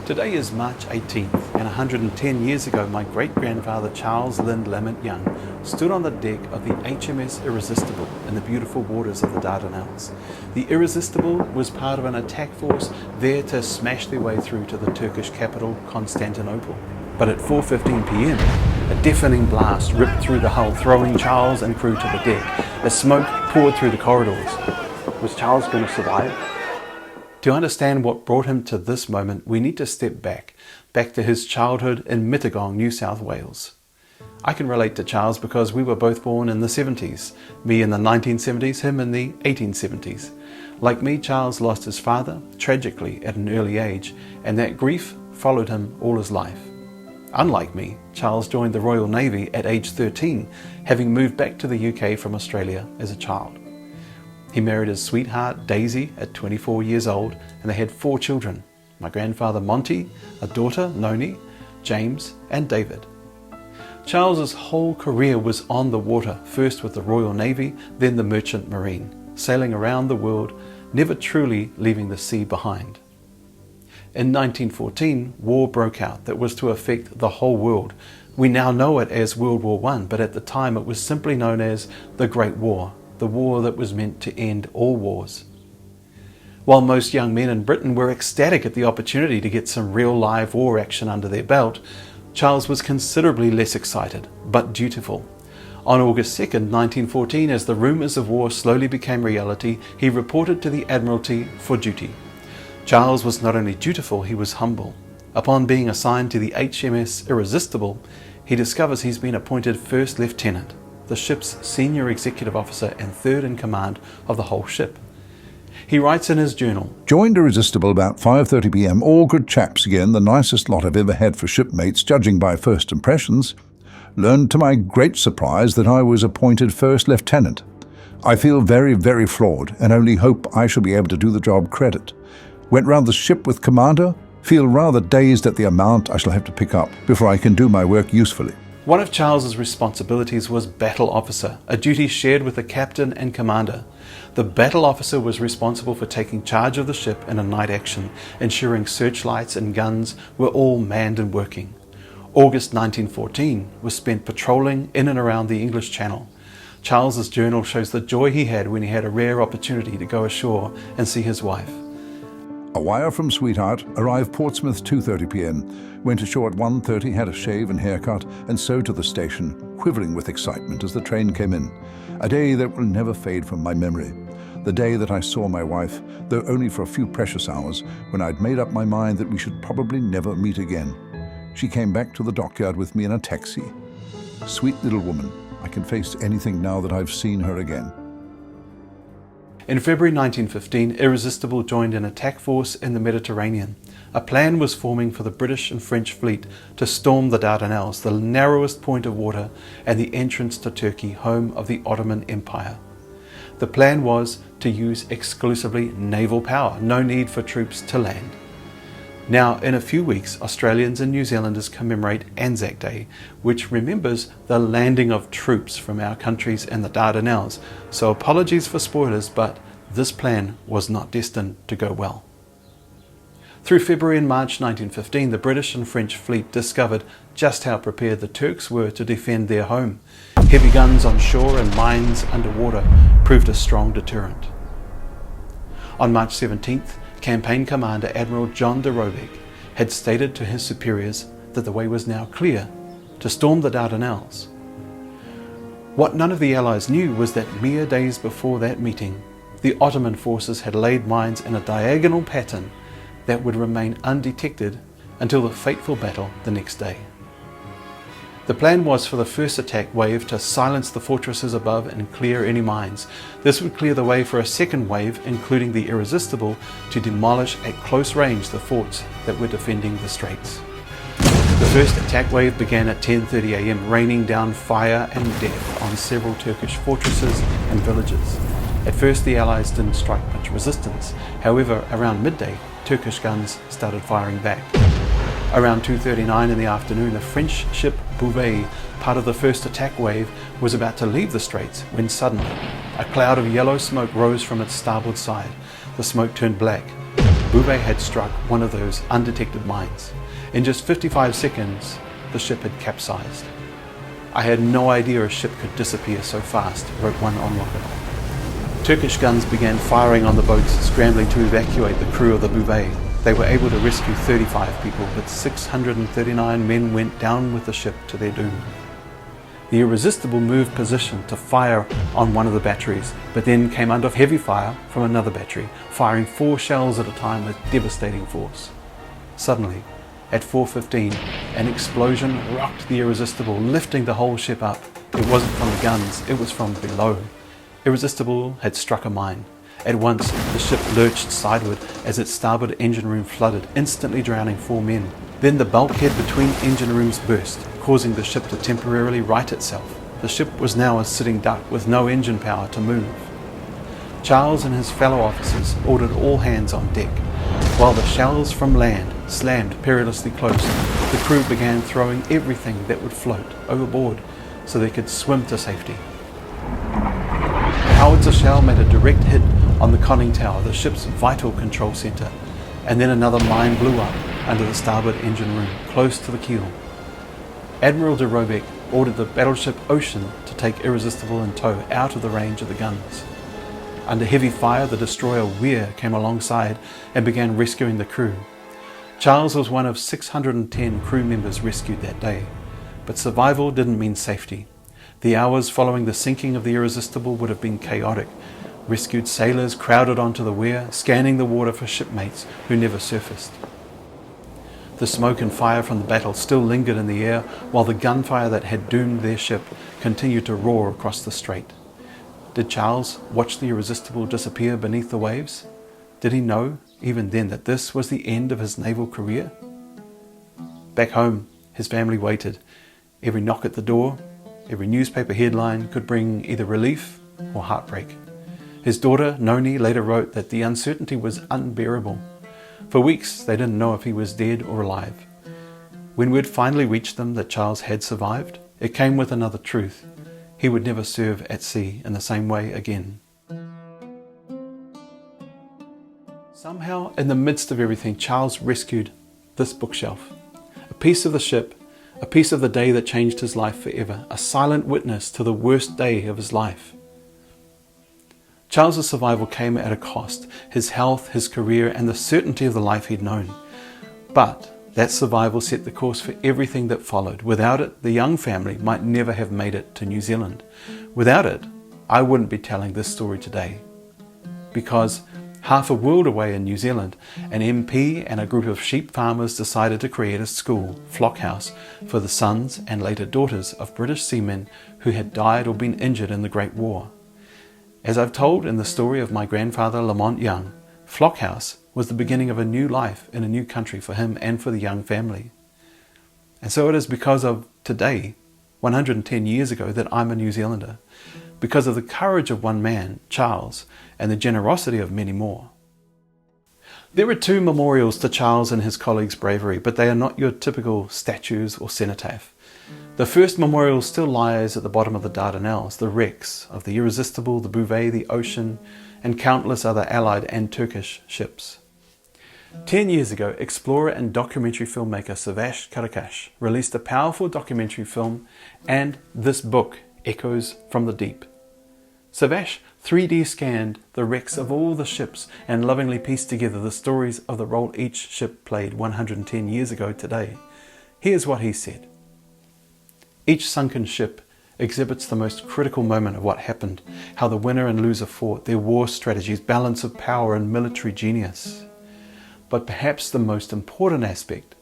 Today is March 18th, and 110 years ago my great-grandfather Charles Lynn Lamont Young stood on the deck of the HMS Irresistible in the beautiful waters of the Dardanelles. The Irresistible was part of an attack force there to smash their way through to the Turkish capital Constantinople. But at 4:15 p.m, a deafening blast ripped through the hull, throwing Charles and crew to the deck. As smoke poured through the corridors. Was Charles going to survive? To understand what brought him to this moment, we need to step back to his childhood in Mittagong, New South Wales. I can relate to Charles because we were both born in the 70s, me in the 1970s, him in the 1870s. Like me, Charles lost his father tragically at an early age, and that grief followed him all his life. Unlike me, Charles joined the Royal Navy at age 13, having moved back to the UK from Australia as a child. He married his sweetheart Daisy at 24 years old, and they had 4 children: my grandfather Monty, a daughter Noni, James and David. Charles's whole career was on the water, first with the Royal Navy, then the Merchant Marine, sailing around the world, never truly leaving the sea behind. In 1914, war broke out that was to affect the whole world. We now know it as World War I, but at the time it was simply known as the Great War, the war that was meant to end all wars. While most young men in Britain were ecstatic at the opportunity to get some real live war action under their belt, Charles was considerably less excited, but dutiful. On August 2nd, 1914, as the rumours of war slowly became reality, he reported to the Admiralty for duty. Charles was not only dutiful, he was humble. Upon being assigned to the HMS Irresistible, he discovers he's been appointed First Lieutenant, the ship's senior executive officer and third in command of the whole ship. He writes in his journal, "Joined Irresistible about 5:30 p.m. All good chaps again, the nicest lot I've ever had for shipmates, judging by first impressions. Learned to my great surprise that I was appointed First Lieutenant. I feel very, very flawed and only hope I shall be able to do the job credit. Went round the ship with Commander. Feel rather dazed at the amount I shall have to pick up before I can do my work usefully." One of Charles's responsibilities was Battle Officer, a duty shared with the captain and commander. The Battle Officer was responsible for taking charge of the ship in a night action, ensuring searchlights and guns were all manned and working. August 1914 was spent patrolling in and around the English Channel. Charles's journal shows the joy he had when he had a rare opportunity to go ashore and see his wife. "A wire from sweetheart. Arrived Portsmouth 2:30 p.m. Went ashore at 1:30, had a shave and haircut, and so to the station, quivering with excitement as the train came in. A day that will never fade from my memory. The day that I saw my wife, though only for a few precious hours, when I'd made up my mind that we should probably never meet again. She came back to the dockyard with me in a taxi. Sweet little woman. I can face anything now that I've seen her again." In February 1915, Irresistible joined an attack force in the Mediterranean. A plan was forming for the British and French fleet to storm the Dardanelles, the narrowest point of water and the entrance to Turkey, home of the Ottoman Empire. The plan was to use exclusively naval power, no need for troops to land. Now, in a few weeks, Australians and New Zealanders commemorate Anzac Day, which remembers the landing of troops from our countries in the Dardanelles. So apologies for spoilers, but this plan was not destined to go well. Through February and March 1915, the British and French fleet discovered just how prepared the Turks were to defend their home. Heavy guns on shore and mines underwater proved a strong deterrent. On March 17th, Campaign Commander Admiral John de Robeck had stated to his superiors that the way was now clear to storm the Dardanelles. What none of the Allies knew was that mere days before that meeting, the Ottoman forces had laid mines in a diagonal pattern that would remain undetected until the fateful battle the next day. The plan was for the first attack wave to silence the fortresses above and clear any mines. This would clear the way for a second wave, including the Irresistible, to demolish at close range the forts that were defending the straits. The first attack wave began at 10:30 a.m, raining down fire and death on several Turkish fortresses and villages. At first the Allies didn't strike much resistance. However, around midday, Turkish guns started firing back. Around 2:39 in the afternoon, the French ship Bouvet, part of the first attack wave, was about to leave the straits when suddenly a cloud of yellow smoke rose from its starboard side. The smoke turned black. Bouvet had struck one of those undetected mines. In just 55 seconds, the ship had capsized. "I had no idea a ship could disappear so fast," wrote one onlooker. Turkish guns began firing on the boats, scrambling to evacuate the crew of the Bouvet. They were able to rescue 35 people, but 639 men went down with the ship to their doom. The Irresistible moved position to fire on one of the batteries, but then came under heavy fire from another battery, firing 4 shells at a time with devastating force. Suddenly, at 4:15, an explosion rocked the Irresistible, lifting the whole ship up. It wasn't from the guns, it was from below. Irresistible had struck a mine. At once, the ship lurched sideward as its starboard engine room flooded, instantly drowning 4 men. Then the bulkhead between engine rooms burst, causing the ship to temporarily right itself. The ship was now a sitting duck with no engine power to move. Charles and his fellow officers ordered all hands on deck. While the shells from land slammed perilously close, the crew began throwing everything that would float overboard so they could swim to safety. A howitzer shell made a direct hit on the conning tower, the ship's vital control center, and then another mine blew up under the starboard engine room, close to the keel. Admiral de Robeck ordered the battleship Ocean to take Irresistible in tow out of the range of the guns. Under heavy fire, the destroyer Weir came alongside and began rescuing the crew. Charles was one of 610 crew members rescued that day, but survival didn't mean safety. The hours following the sinking of the Irresistible would have been chaotic. Rescued sailors crowded onto the Weir, scanning the water for shipmates who never surfaced. The smoke and fire from the battle still lingered in the air, while the gunfire that had doomed their ship continued to roar across the strait. Did Charles watch the Irresistible disappear beneath the waves? Did he know, even then, that this was the end of his naval career? Back home, his family waited. Every knock at the door, every newspaper headline could bring either relief or heartbreak. His daughter, Noni, later wrote that the uncertainty was unbearable. For weeks, they didn't know if he was dead or alive. When word finally reached them that Charles had survived, it came with another truth. He would never serve at sea in the same way again. Somehow, in the midst of everything, Charles rescued this bookshelf. A piece of the ship, a piece of the day that changed his life forever, a silent witness to the worst day of his life. Charles's survival came at a cost, his health, his career, and the certainty of the life he'd known. But that survival set the course for everything that followed. Without it, the young family might never have made it to New Zealand. Without it, I wouldn't be telling this story today. Because half a world away in New Zealand, an MP and a group of sheep farmers decided to create a school, Flock House, for the sons and later daughters of British seamen who had died or been injured in the Great War. As I've told in the story of my grandfather Lamont Young, Flock House was the beginning of a new life in a new country for him and for the Young family. And so it is because of today, 110 years ago, that I'm a New Zealander, because of the courage of one man, Charles, and the generosity of many more. There are 2 memorials to Charles and his colleagues' bravery, but they are not your typical statues or cenotaph. The first memorial still lies at the bottom of the Dardanelles, the wrecks of the Irresistible, the Bouvet, the Ocean, and countless other Allied and Turkish ships. 10 years ago, explorer and documentary filmmaker Savash Karakash released a powerful documentary film and this book, Echoes from the Deep. Savash 3D scanned the wrecks of all the ships and lovingly pieced together the stories of the role each ship played 110 years ago today. Here's what he said. Each sunken ship exhibits the most critical moment of what happened, how the winner and loser fought, their war strategies, balance of power and military genius. But perhaps the most important aspect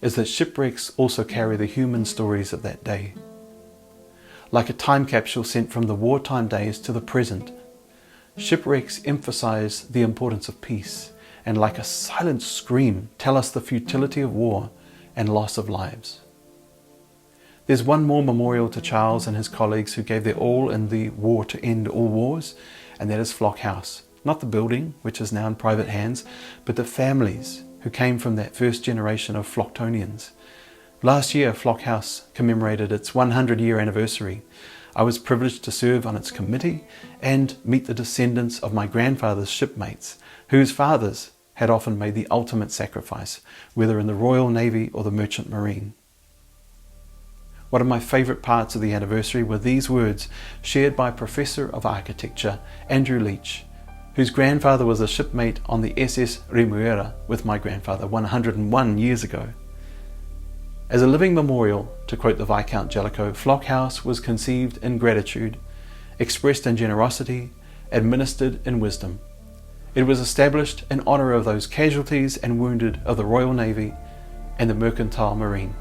is that shipwrecks also carry the human stories of that day. Like a time capsule sent from the wartime days to the present, shipwrecks emphasize the importance of peace and like a silent scream tell us the futility of war and loss of lives. There's one more memorial to Charles and his colleagues who gave their all in the war to end all wars, and that is Flock House. Not the building, which is now in private hands, but the families who came from that first generation of Flocktonians. Last year, Flock House commemorated its 100-year anniversary. I was privileged to serve on its committee and meet the descendants of my grandfather's shipmates, whose fathers had often made the ultimate sacrifice, whether in the Royal Navy or the Merchant Marine. One of my favourite parts of the anniversary were these words shared by Professor of Architecture Andrew Leach, whose grandfather was a shipmate on the SS Remuera with my grandfather 101 years ago. As a living memorial, to quote the Viscount Jellicoe, Flock House was conceived in gratitude, expressed in generosity, administered in wisdom. It was established in honour of those casualties and wounded of the Royal Navy and the Mercantile Marine,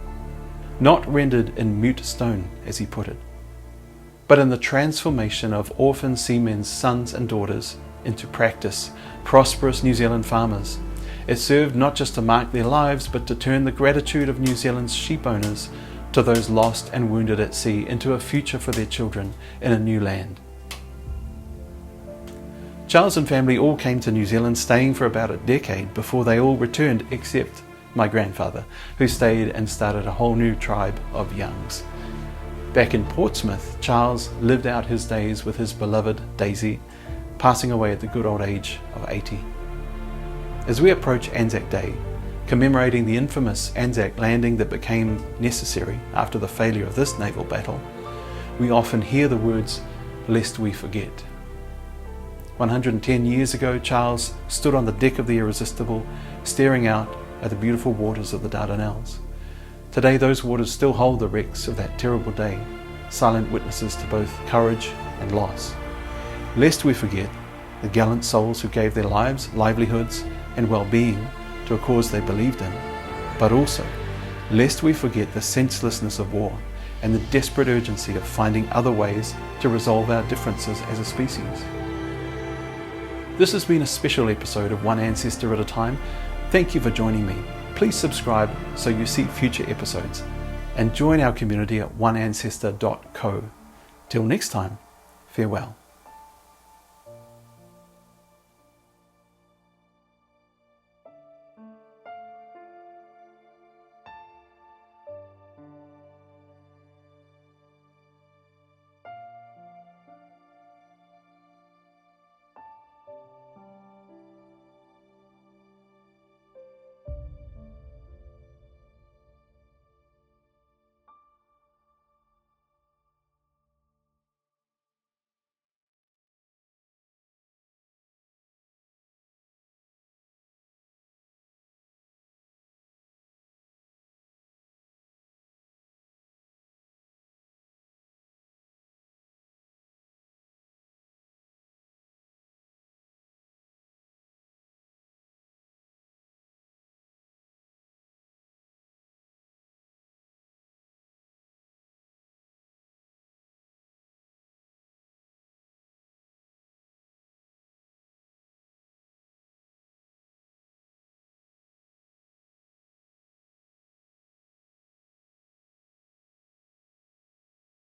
not rendered in mute stone, as he put it, but in the transformation of orphan seamen's sons and daughters into prosperous New Zealand farmers. It served not just to mark their lives, but to turn the gratitude of New Zealand's sheep owners to those lost and wounded at sea into a future for their children in a new land. Charles and family all came to New Zealand, staying for about a decade before they all returned, except my grandfather, who stayed and started a whole new tribe of Youngs. Back in Portsmouth, Charles lived out his days with his beloved Daisy, passing away at the good old age of 80. As we approach Anzac Day, commemorating the infamous Anzac landing that became necessary after the failure of this naval battle, we often hear the words, "lest we forget." 110 years ago, Charles stood on the deck of the Irresistible, staring out at the beautiful waters of the Dardanelles. Today, those waters still hold the wrecks of that terrible day, silent witnesses to both courage and loss. Lest we forget the gallant souls who gave their lives, livelihoods, and well-being to a cause they believed in, but also, lest we forget the senselessness of war and the desperate urgency of finding other ways to resolve our differences as a species. This has been a special episode of One Ancestor at a Time. Thank you for joining me. Please subscribe so you see future episodes, and join our community at oneancestor.co. Till next time, farewell.